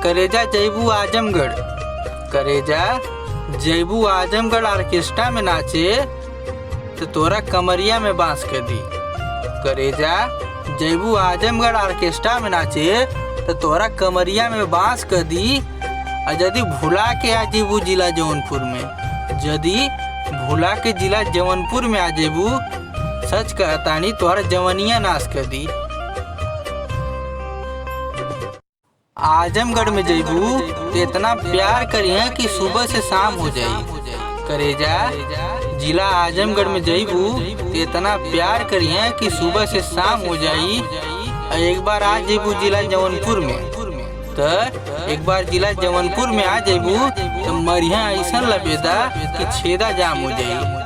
करेजा जैबू आजमगढ़, करेजा जैबू आजमगढ़ ऑर्केस्ट्रा में नाचे तो तोरा कमरिया में बांस कर दी। करेजा जैबू आजमगढ़ ऑर्केस्ट्रा में नाचे तो तोरा कमरिया में बांस कर दी। और यदि भुला के आ जेबू जिला जौनपुर में, यदि भुला के जिला जौनपुर में आ जेबू, सच कहतानी तोहरा जवनिया नाश कर दी। आजमगढ़ में जैबू तो इतना प्यार करिए कि सुबह से शाम हो जाई। करेजा जिला आजमगढ़ में जैबू तो इतना प्यार करिए कि सुबह से शाम हो जाई। और एक बार आ जेबू जिला जौनपुर में, तो एक बार जिला जौनपुर में आ जेबू तो मरिया ऐसा लबेदा कि छेदा जाम हो जाई।